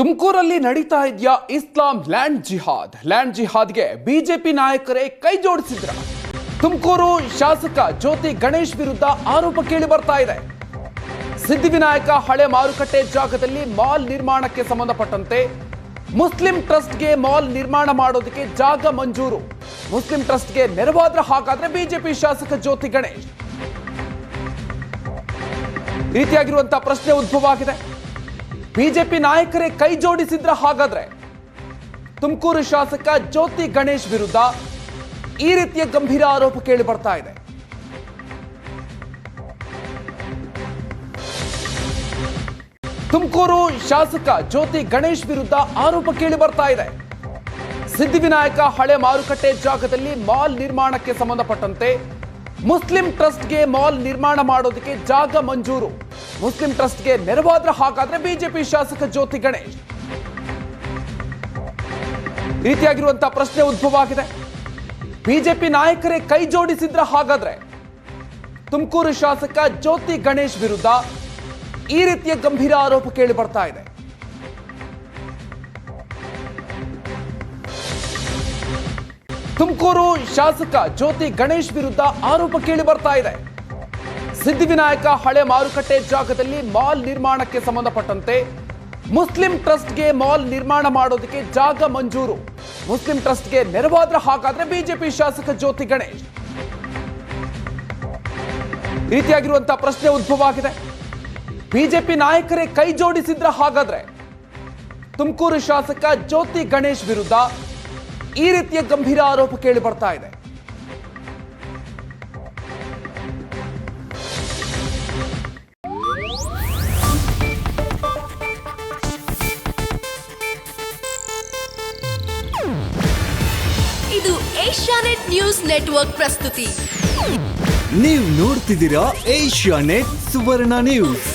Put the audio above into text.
ತುಮಕೂರಲ್ಲಿ ನಡೀತಾ ಇದೆಯಾ ಇಸ್ಲಾಂ ಲ್ಯಾಂಡ್ ಜಿಹಾದ್ಗೆ ಬಿಜೆಪಿ ನಾಯಕರೇ ಕೈ ಜೋಡಿಸಿದ್ರ. ತುಮಕೂರು ಶಾಸಕ ಜ್ಯೋತಿ ಗಣೇಶ್ ವಿರುದ್ಧ ಆರೋಪ ಕೇಳಿ ಬರ್ತಾ ಇದೆ. ಸಿದ್ಧಿವಿನಾಯಕ ಹಳೆ ಮಾರುಕಟ್ಟೆ ಜಾಗದಲ್ಲಿ ಮಾಲ್ ನಿರ್ಮಾಣಕ್ಕೆ ಸಂಬಂಧಪಟ್ಟಂತೆ ಮುಸ್ಲಿಂ ಟ್ರಸ್ಟ್ಗೆ ಮಾಲ್ ನಿರ್ಮಾಣ ಮಾಡೋದಕ್ಕೆ ಜಾಗ ಮಂಜೂರು. ಮುಸ್ಲಿಂ ಟ್ರಸ್ಟ್ಗೆ ನೆರವಾದ್ರೆ ಹಾಗಾದ್ರೆ ಬಿಜೆಪಿ ಶಾಸಕ ಜ್ಯೋತಿ ಗಣೇಶ್ ರೀತಿಯಾಗಿರುವಂತಹ ಪ್ರಶ್ನೆ ಉದ್ಭವ ಆಗಿದೆ. ಬಿಜೆಪಿ ನಾಯಕರೇ ಕೈ ಜೋಡಿಸಿದ್ರ ಹಾಗಾದ್ರೆ ತುಮಕೂರು ಶಾಸಕ ಜ್ಯೋತಿ ಗಣೇಶ್ ವಿರುದ್ಧ ಈ ರೀತಿಯ ಗಂಭೀರ ಆರೋಪ ಕೇಳಿ ಬರ್ತಾ ಇದೆ. ತುಮಕೂರು ಶಾಸಕ ಜ್ಯೋತಿ ಗಣೇಶ್ ವಿರುದ್ಧ ಆರೋಪ ಕೇಳಿ ಬರ್ತಾ ಇದೆ. ಸಿದ್ಧಿವಿನಾಯಕ ಹಳೆ ಮಾರುಕಟ್ಟೆ ಜಾಗದಲ್ಲಿ ಮಾಲ್ ನಿರ್ಮಾಣಕ್ಕೆ ಸಂಬಂಧಪಟ್ಟಂತೆ ಮುಸ್ಲಿಂ ಟ್ರಸ್ಟ್ಗೆ ಮಾಲ್ ನಿರ್ಮಾಣ ಮಾಡೋದಕ್ಕೆ ಜಾಗ ಮಂಜೂರು. ಮುಸ್ಲಿಂ ಟ್ರಸ್ಟ್ಗೆ ನೆರವಾದ್ರೆ ಹಾಗಾದ್ರೆ ಬಿಜೆಪಿ ಶಾಸಕ ಜ್ಯೋತಿ ಗಣೇಶ್ ರೀತಿಯಾಗಿರುವಂತಹ ಪ್ರಶ್ನೆ ಉದ್ಭವ ಆಗಿದೆ. ಬಿಜೆಪಿ ನಾಯಕರೇ ಕೈ ಜೋಡಿಸಿದ್ರ ಹಾಗಾದ್ರೆ ತುಮಕೂರು ಶಾಸಕ ಜ್ಯೋತಿ ಗಣೇಶ್ ವಿರುದ್ಧ ಈ ರೀತಿಯ ಗಂಭೀರ ಆರೋಪ ಕೇಳಿ ಬರ್ತಾ ಇದೆ. ತುಮಕೂರು ಶಾಸಕ ಜ್ಯೋತಿ ಗಣೇಶ್ ವಿರುದ್ಧ ಆರೋಪ ಕೇಳಿ ಬರ್ತಾ ಇದೆ. ಸಿದ್ಧಿವಿನಾಯಕ ಹಳೆ ಮಾರುಕಟ್ಟೆ ಜಾಗದಲ್ಲಿ ಮಾಲ್ ನಿರ್ಮಾಣಕ್ಕೆ ಸಂಬಂಧಪಟ್ಟಂತೆ ಮುಸ್ಲಿಂ ಟ್ರಸ್ಟ್ಗೆ ಮಾಲ್ ನಿರ್ಮಾಣ ಮಾಡೋದಕ್ಕೆ ಜಾಗ ಮಂಜೂರು. ಮುಸ್ಲಿಂ ಟ್ರಸ್ಟ್ಗೆ ನೆರವಾದ್ರೆ ಹಾಗಾದ್ರೆ ಬಿಜೆಪಿ ಶಾಸಕ ಜ್ಯೋತಿ ಗಣೇಶ್ ರೀತಿಯಾಗಿರುವಂತಹ ಪ್ರಶ್ನೆ ಉದ್ಭವ ಆಗಿದೆ. ಬಿಜೆಪಿ ನಾಯಕರೇ ಕೈ ಜೋಡಿಸಿದ್ರ ಹಾಗಾದ್ರೆ ತುಮಕೂರು ಶಾಸಕ ಜ್ಯೋತಿ ಗಣೇಶ್ ವಿರುದ್ಧ ಈ ರೀತಿಯ ಗಂಭೀರ ಆರೋಪ ಕೇಳಿ ಬರ್ತಾ ಇದೆ. ಇದು ಏಷ್ಯಾನೆಟ್ ನ್ಯೂಸ್ ನೆಟ್ವರ್ಕ್ ಪ್ರಸ್ತುತಿ. ನೀವು ನೋಡ್ತಿದ್ದೀರಾ ಏಷ್ಯಾನೆಟ್ ಸುವರ್ಣ ನ್ಯೂಸ್.